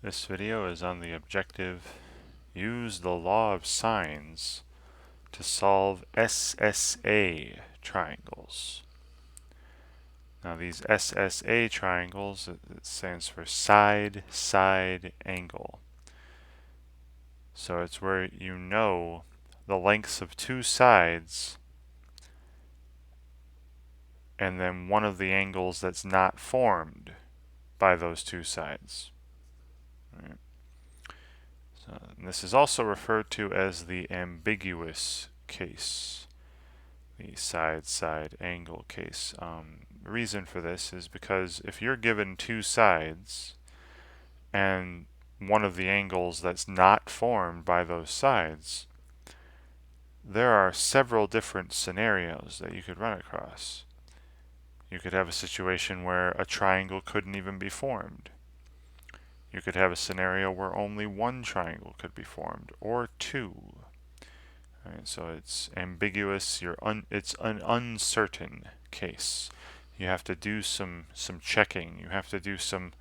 This video is on the objective, use the law of sines to solve SSA triangles. Now these SSA triangles, it stands for side-side angle. So it's where you know the lengths of two sides and then one of the angles that's not formed by those two sides. Right. So this is also referred to as the ambiguous case, the side-side angle case. The reason for this is because if you're given two sides and one of the angles that's not formed by those sides, there are several different scenarios that you could run across. You could have a situation where a triangle couldn't even be formed. You could have a scenario where only one triangle could be formed, or two. Right, so it's ambiguous. It's an uncertain case. You have to do some checking. You have to do some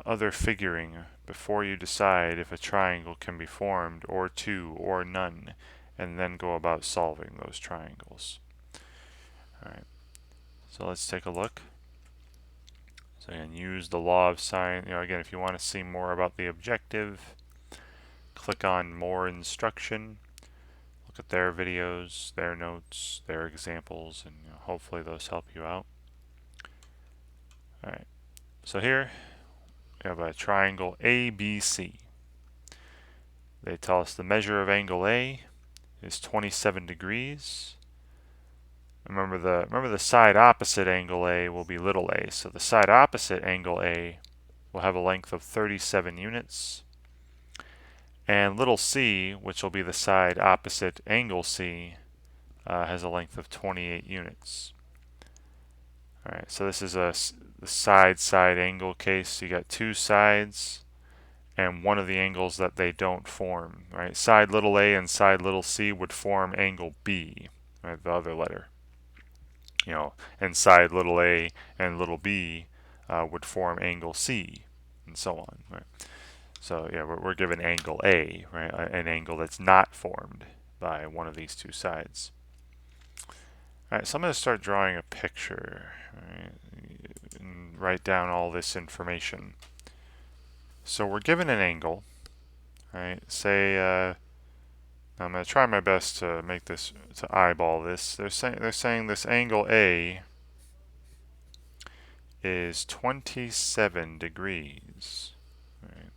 other figuring before you decide if a triangle can be formed, or two, or none, and then go about solving those triangles. All right. So let's take a look. So again, use the law of sine. Again, if you want to see more about the objective, click on More Instruction. Look at their videos, their notes, their examples, and hopefully those help you out. All right. So here we have a triangle ABC. They tell us the measure of angle A is 27 degrees. Remember the side opposite angle A will be little a, so the side opposite angle A will have a length of 37 units. And little c, which will be the side opposite angle C, has a length of 28 units. Alright, so this is the side-side angle case. You got two sides and one of the angles that they don't form. Right, side little a and side little c would form angle B, right, the other letter. And side little a and little b would form angle C, and so on. Right. So yeah, we're given angle A, right, an angle that's not formed by one of these two sides. All right, so I'm going to start drawing a picture, right, and write down all this information. So we're given an angle, right? Say I'm going to try my best to make this, to eyeball this. They're saying this angle A is 27 degrees. Right.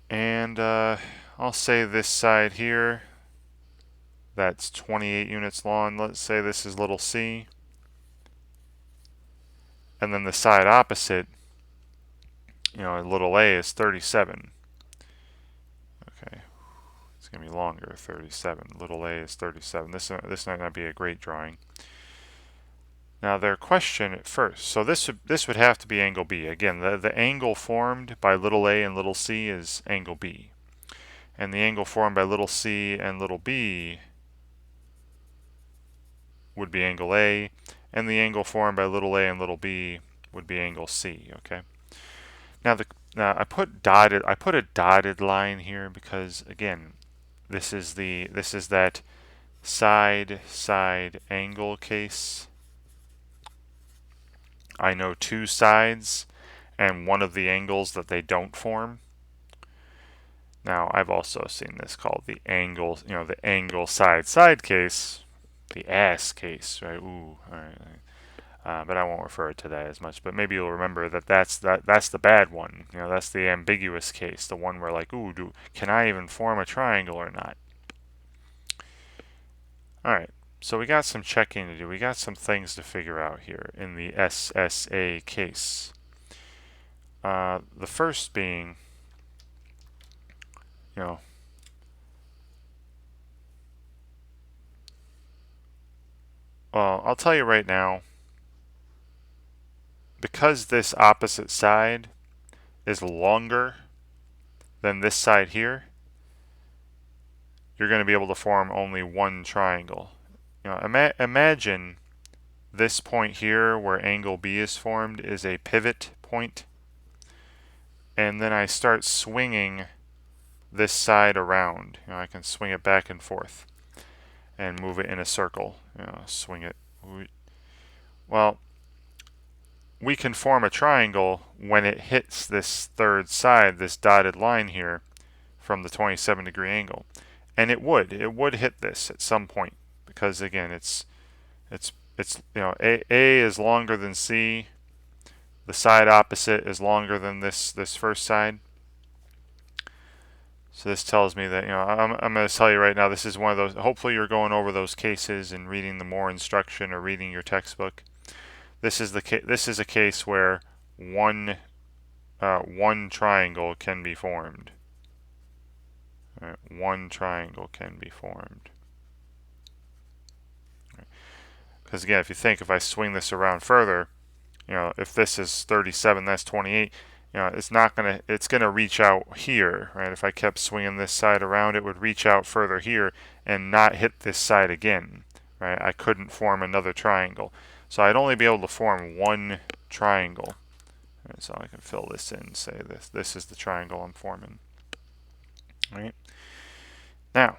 And I'll say this side here, that's 28 units long. Let's say this is little c. And then the side opposite, little a is 37. Okay, it's going to be longer, 37. Little a is 37. This might not be a great drawing. Now their question at first, so this would have to be angle B. Again, the angle formed by little a and little c is angle B. And the angle formed by little c and little b would be angle A, and the angle formed by little a and little b would be angle C. Okay. Now I put a dotted line here because again, this is that side angle case. I know two sides and one of the angles that they don't form. Now I've also seen this called the angle, the angle side case, the ass case, right? Ooh, all right. But I won't refer to that as much. But maybe you'll remember that's the bad one. That's the ambiguous case, the one where like, ooh, can I even form a triangle or not? All right. So we got some checking to do. We got some things to figure out here in the SSA case. The first being, well, I'll tell you right now, because this opposite side is longer than this side here, you're going to be able to form only one triangle. Imagine this point here where angle B is formed is a pivot point, and then I start swinging this side around. I can swing it back and forth and move it in a circle. Swing it. Well, we can form a triangle when it hits this third side, this dotted line here, from the 27-degree angle, and it would hit this at some point, because again, it's A is longer than C. The side opposite is longer than this first side. So this tells me that, I'm going to tell you right now, this is one of those, hopefully you're going over those cases and reading the more instruction or reading your textbook. This is a case where one triangle can be formed. Right, one triangle can be formed. Because again, if you think, if I swing this around further, if this is 37, that's 28. It's gonna reach out here, right? If I kept swinging this side around, it would reach out further here and not hit this side again, right? I couldn't form another triangle. So I'd only be able to form one triangle. Right, so I can fill this in, say this is the triangle I'm forming. Right? Now,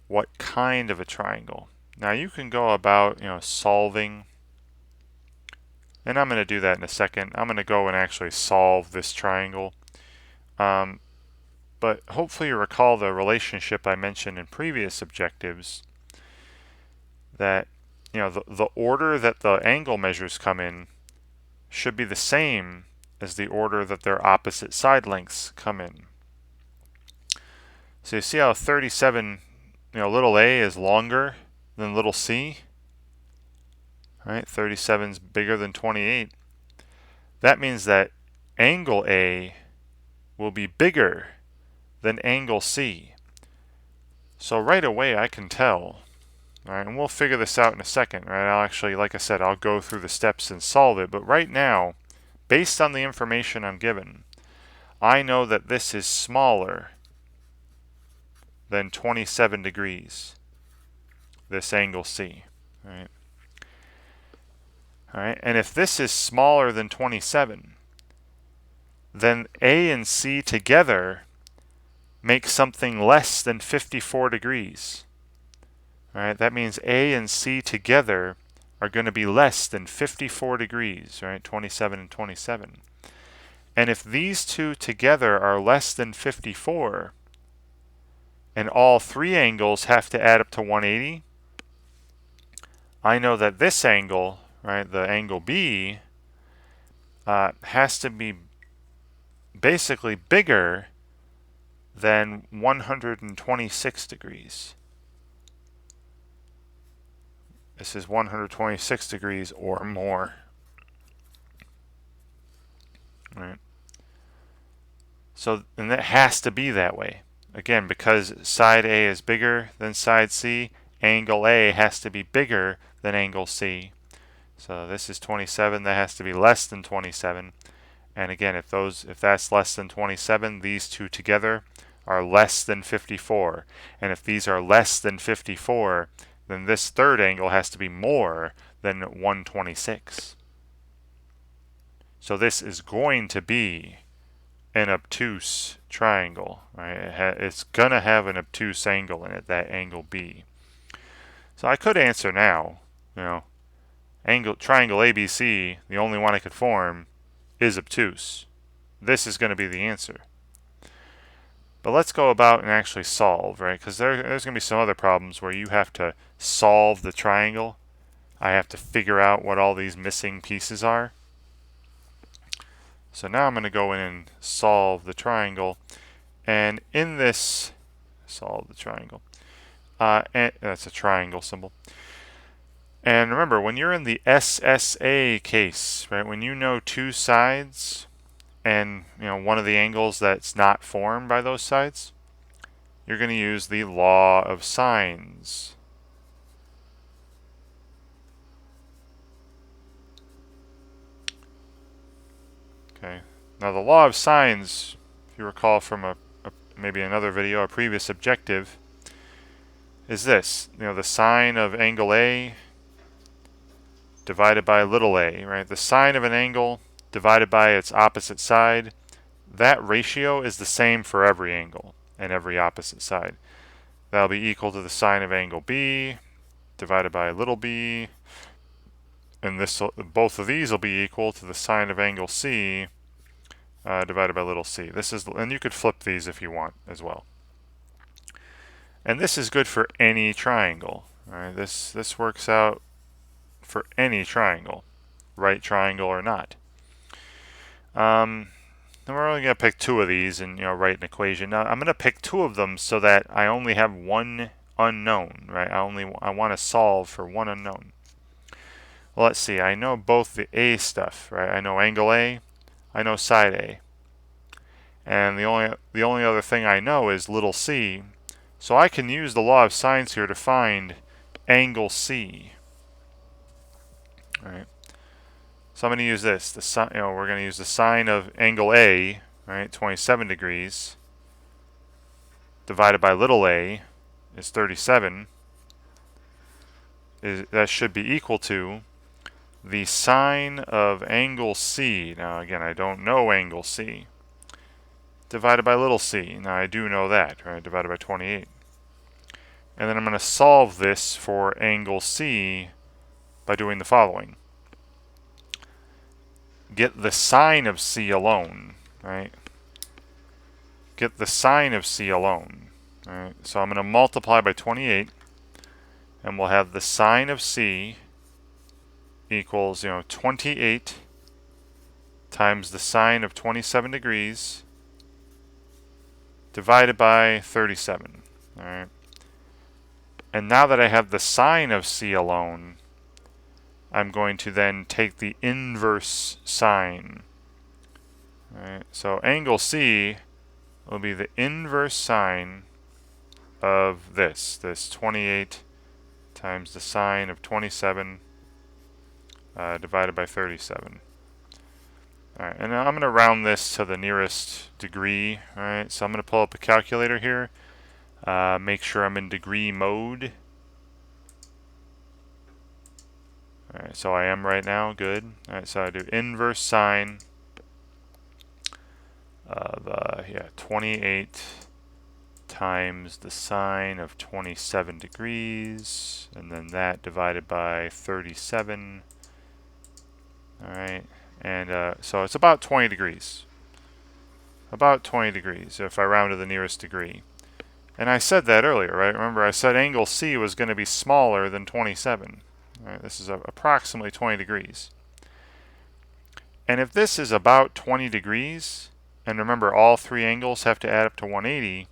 what kind of a triangle? Now you can go about, solving, and I'm going to do that in a second. I'm going to go and actually solve this triangle. But hopefully you recall the relationship I mentioned in previous objectives, that the order that the angle measures come in should be the same as the order that their opposite side lengths come in. So you see how 37, little a is longer than little c? Right? 37 is bigger than 28. That means that angle A will be bigger than angle C. So right away I can tell, right, and we'll figure this out in a second, right? I'll actually, like I said, I'll go through the steps and solve it, but right now, based on the information I'm given, I know that this is smaller than 27 degrees, this angle C, right? All right, and if this is smaller than 27, then A and C together make something less than 54 degrees. All right, that means A and C together are going to be less than 54 degrees, right? 27 and 27. And if these two together are less than 54, and all three angles have to add up to 180, I know that this angle, right, the angle B, has to be basically bigger than 126 degrees. This is 126 degrees or more. Right? So, and that has to be that way. Again, because side A is bigger than side C, angle A has to be bigger than angle C. So this is 27, that has to be less than 27. And again, if that's less than 27, these two together are less than 54. And if these are less than 54, then this third angle has to be more than 126. So this is going to be an obtuse triangle, right? It's going to have an obtuse angle in it, that angle B. So I could answer now, triangle ABC, the only one I could form, is obtuse. This is going to be the answer. But let's go about and actually solve, right? Because there's going to be some other problems where you have to solve the triangle. I have to figure out what all these missing pieces are. So now I'm going to go in and solve the triangle. And in this, solve the triangle. And that's a triangle symbol. And remember, when you're in the SSA case, right, when you know two sides and one of the angles that's not formed by those sides, you're going to use the law of sines. Okay. Now the law of sines, if you recall from maybe another video, a previous objective, is this. The sine of angle A divided by little a, right? The sine of an angle divided by its opposite side. That ratio is the same for every angle and every opposite side. That'll be equal to the sine of angle B divided by little b, and both of these will be equal to the sine of angle C divided by little c. And you could flip these if you want as well. And this is good for any triangle. Right? This works out for any triangle, right triangle or not. Then we're only going to pick two of these and write an equation. Now I'm going to pick two of them so that I only have one unknown. Right? I want to solve for one unknown. Well, let's see. I know both the A stuff. Right? I know angle A. I know side A. And the only other thing I know is little c. So I can use the law of sines here to find angle C. All right. So I'm going to use this. We're going to use the sine of angle A, right, 27 degrees, divided by little a is 37. That should be equal to the sine of angle C. Now again, I don't know angle C. Divided by little c. Now I do know that, right? Divided by 28. And then I'm going to solve this for angle C by doing the following. Get the sine of C alone, right? Get the sine of C alone. Right? So I'm going to multiply by 28, and we'll have the sine of C equals 28 times the sine of 27 degrees divided by 37. All right. And now that I have the sine of C alone, I'm going to then take the inverse sine. All right. So angle C will be the inverse sine of this 28 times the sine of 27 divided by 37. All right, and I'm going to round this to the nearest degree. All right, so I'm going to pull up a calculator here. Make sure I'm in degree mode. All right, so I am right now. Good. All right, so I do inverse sine of 28 times the sine of 27 degrees, and then that divided by 37. All right, and so it's about 20 degrees. About 20 degrees if I round to the nearest degree. And I said that earlier, right? Remember, I said angle C was going to be smaller than 27. Right, this is approximately 20 degrees. And if this is about 20 degrees, and remember all three angles have to add up to 180,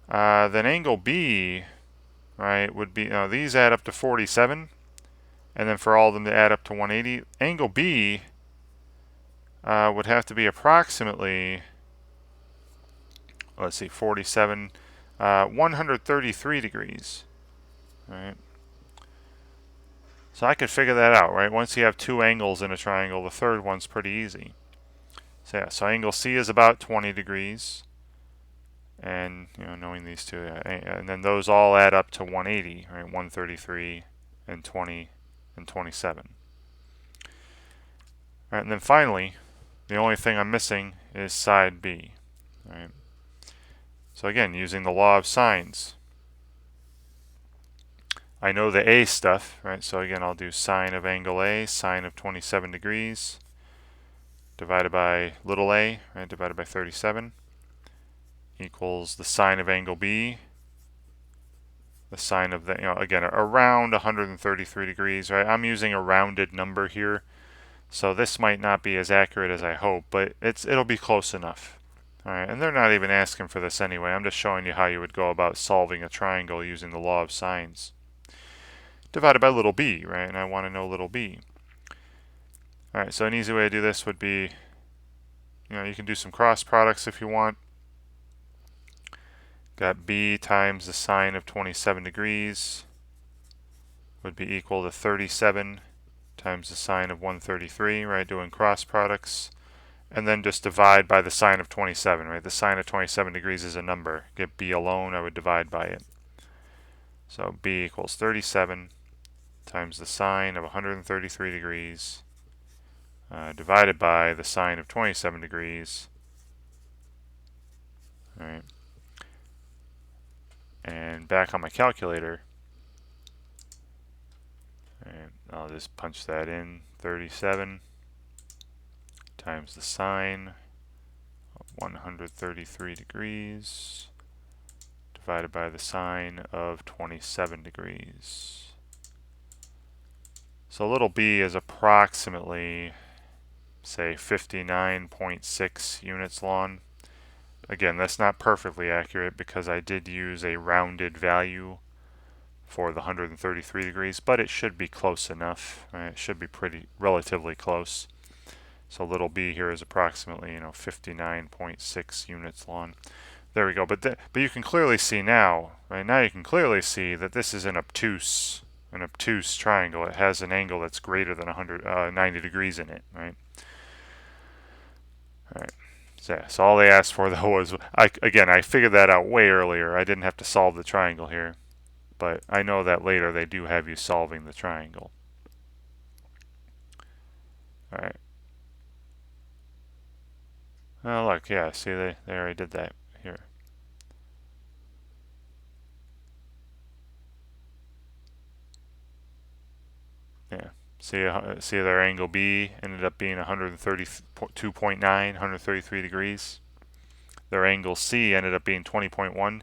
then angle B, right, would be, these add up to 47, and then for all of them to add up to 180, angle B would have to be approximately, let's see, 47, 133 degrees, right? So I could figure that out, right? Once you have two angles in a triangle, the third one's pretty easy. So yeah, so angle C is about 20 degrees. And knowing these two, and then those all add up to 180, right? 133 and 20 and 27. All right, and then finally, the only thing I'm missing is side B. Right? So again, using the law of sines, I know the A stuff, right? So again, I'll do sine of angle A, sine of 27 degrees, divided by little a, right? Divided by 37. Equals the sine of angle B, the sine of the, again, around 133 degrees, right? I'm using a rounded number here, so this might not be as accurate as I hope, but it'll be close enough. All right, and they're not even asking for this anyway. I'm just showing you how you would go about solving a triangle using the law of sines. Divided by little b, right? And I want to know little b. All right, so an easy way to do this would be, you can do some cross products if you want. Got b times the sine of 27 degrees would be equal to 37 times the sine of 133, right? Doing cross products. And then just divide by the sine of 27, right? The sine of 27 degrees is a number. Get b alone, I would divide by it. So b equals 37 times the sine of 133 degrees divided by the sine of 27 degrees. All right. And back on my calculator, and I'll just punch that in, 37 times the sine of 133 degrees divided by the sine of 27 degrees. So little b is approximately, say, 59.6 units long. Again, that's not perfectly accurate because I did use a rounded value for the 133 degrees, but it should be close enough. Right? It should be pretty relatively close. So little b here is approximately 59.6 units long. There we go. But you can clearly see now, right? Now you can clearly see that this is an obtuse triangle. It has an angle that's greater than 190 degrees in it, right? All right. So all they asked for though was, again, I figured that out way earlier. I didn't have to solve the triangle here, but I know that later they do have you solving the triangle. All right. Oh look, yeah. See, they already did that here. Yeah. See their angle B ended up being 132.9, 133 degrees. Their angle C ended up being 20.1.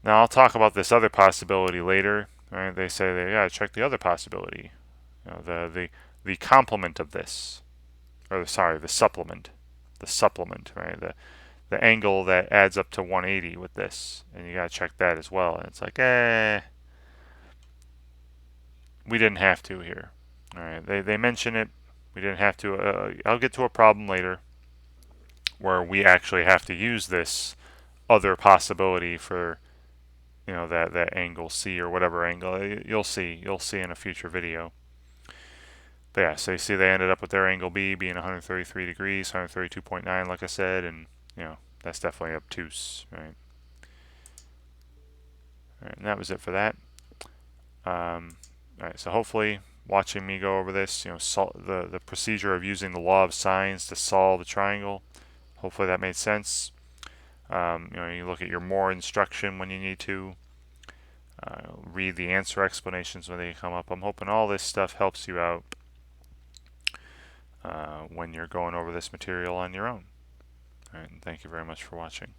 Now I'll talk about this other possibility later. Right? They say they gotta check the other possibility. The complement of this, or sorry, the supplement. The supplement, right? The angle that adds up to 180 with this, and you gotta check that as well. And it's like, we didn't have to here. All right, they mention it. We didn't have to. I'll get to a problem later where we actually have to use this other possibility for that angle C or whatever angle. You'll see in a future video. But yeah, so you see they ended up with their angle B being 133 degrees, 132.9 like I said, and that's definitely obtuse, right? All right, and that was it for that. All right, so hopefully watching me go over this, the procedure of using the law of sines to solve a triangle, hopefully that made sense. You look at your more instruction when you need to. Read the answer explanations when they come up. I'm hoping all this stuff helps you out when you're going over this material on your own. All right, and thank you very much for watching.